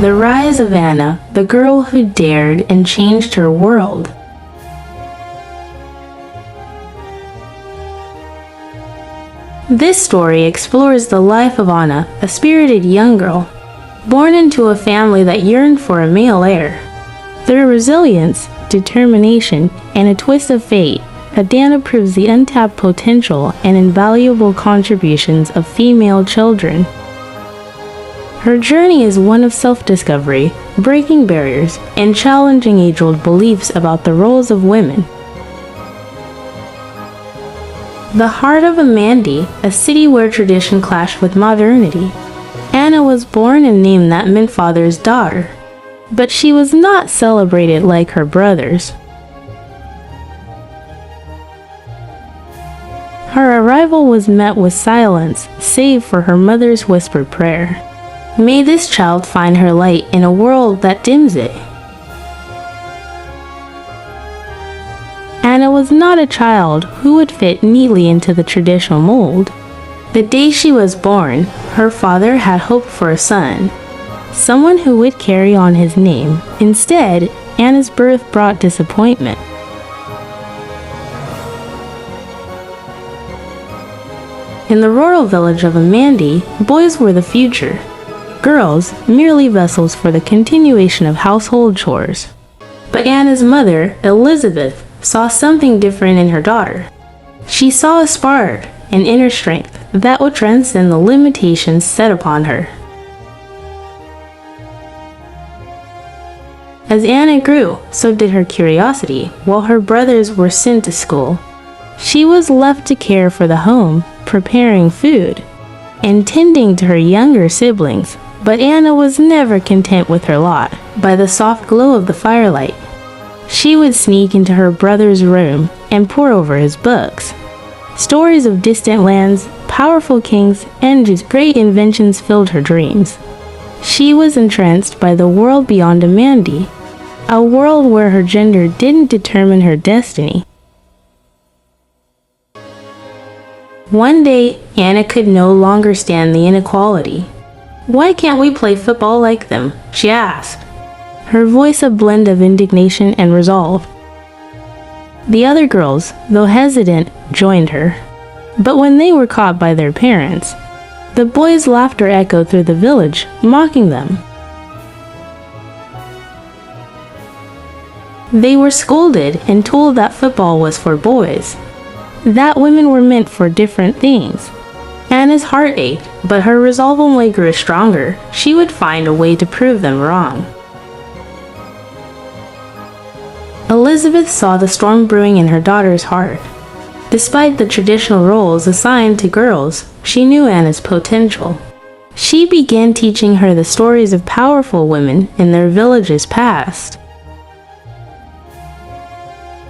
The rise of Anna, the girl who dared and changed her world. This story explores the life of Anna, a spirited young girl, born into a family that yearned for a male heir. Through resilience, determination, and a twist of fate, Anna proves the untapped potential and invaluable contributions of female children. Her journey is one of self-discovery, breaking barriers, and challenging age-old beliefs about the roles of women. The heart of Amandi, a city where tradition clashed with modernity. Anna was born and named that meant father's daughter, but she was not celebrated like her brothers. Her arrival was met with silence, save for her mother's whispered prayer. May this child find her light in a world that dims it. Anna was not a child who would fit neatly into the traditional mold. The day she was born, her father had hoped for a son, someone who would carry on his name. Instead, Anna's birth brought disappointment. In the rural village of Amandi, boys were the future. Girls, merely vessels for the continuation of household chores. But Anna's mother, Elizabeth, saw something different in her daughter. She saw a spark, an inner strength that would transcend the limitations set upon her. As Anna grew, so did her curiosity. While her brothers were sent to school, she was left to care for the home, preparing food, and tending to her younger siblings. But Anna was never content with her lot. By the soft glow of the firelight, she would sneak into her brother's room and pore over his books. Stories of distant lands, powerful kings, and just great inventions filled her dreams. She was entranced by the world beyond Amandi, a world where her gender didn't determine her destiny. One day, Anna could no longer stand the inequality. "Why can't we play football like them?" she asked, her voice a blend of indignation and resolve. The other girls, though hesitant, joined her. But when they were caught by their parents, the boys' laughter echoed through the village, mocking them. They were scolded and told that football was for boys, that women were meant for different things. Anna's heart ached, but her resolve only grew stronger. She would find a way to prove them wrong. Elizabeth saw the storm brewing in her daughter's heart. Despite the traditional roles assigned to girls, she knew Anna's potential. She began teaching her the stories of powerful women in their village's past.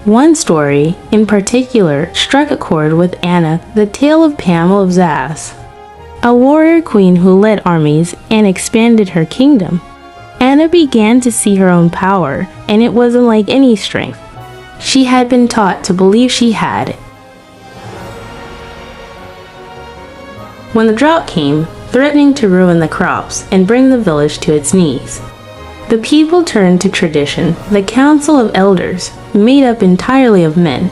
One story, in particular, struck a chord with Anna, the tale of Pamel of Zaz, a warrior queen who led armies and expanded her kingdom. Anna began to see her own power, and it wasn't like any strength she had been taught to believe she had. When the drought came, threatening to ruin the crops and bring the village to its knees, the people turned to tradition. The council of elders, made up entirely of men,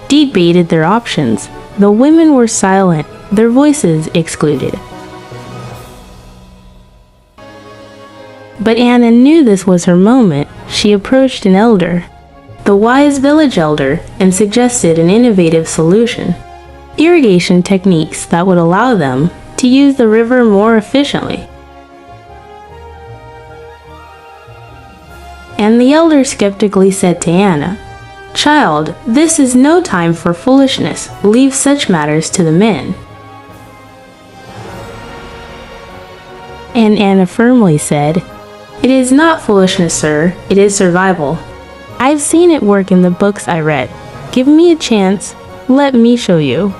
debated their options. The women were silent, their voices excluded. But Anna knew this was her moment. She approached an elder, the wise village elder, and suggested an innovative solution: irrigation techniques that would allow them to use the river more efficiently. And the elder skeptically said to Anna, "Child, this is no time for foolishness. Leave such matters to the men." And Anna firmly said, "It is not foolishness, sir. It is survival. I've seen it work in the books I read. Give me a chance. Let me show you."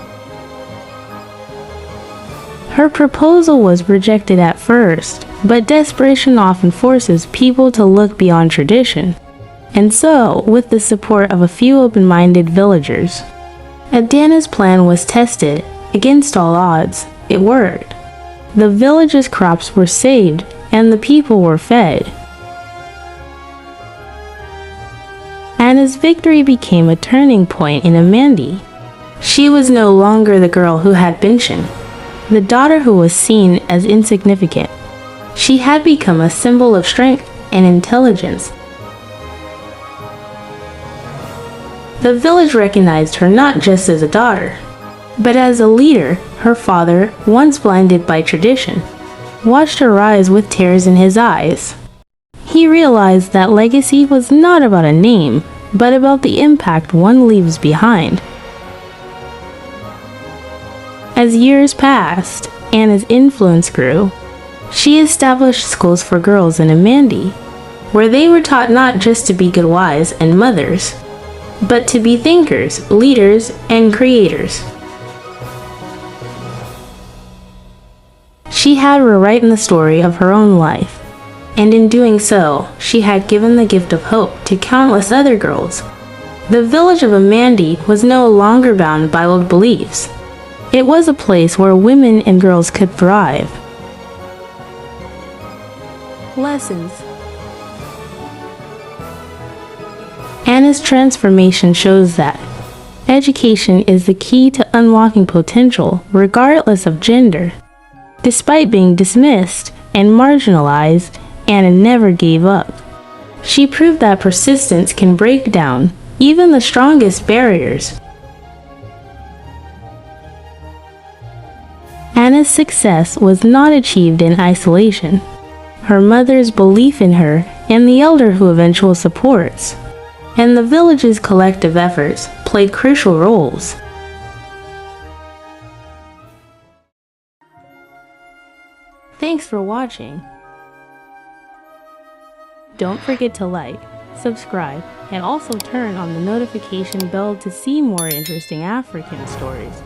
Her proposal was rejected at first, but desperation often forces people to look beyond tradition. And so, with the support of a few open-minded villagers, Anna's plan was tested. Against all odds, it worked. The village's crops were saved, and the people were fed. Anna's victory became a turning point in Amandi. She was no longer the girl who had been shunned, the daughter who was seen as insignificant. She had become a symbol of strength and intelligence. The village recognized her not just as a daughter, but as a leader. Her father, once blinded by tradition, watched her rise with tears in his eyes. He realized that legacy was not about a name, but about the impact one leaves behind. As years passed, Anna's influence grew. She established schools for girls in Amandi, where they were taught not just to be good wives and mothers, but to be thinkers, leaders, and creators. She had rewritten the story of her own life, and in doing so, she had given the gift of hope to countless other girls. The village of Amandi was no longer bound by old beliefs. It was a place where women and girls could thrive. Lessons. Anna's transformation shows that education is the key to unlocking potential, regardless of gender. Despite being dismissed and marginalized, Anna never gave up. She proved that persistence can break down even the strongest barriers. Anna's success was not achieved in isolation. Her mother's belief in her, and the elder who eventual supports, and the village's collective efforts played crucial roles. Thanks for watching. Don't forget to like, subscribe, and also turn on the notification bell to see more interesting African stories.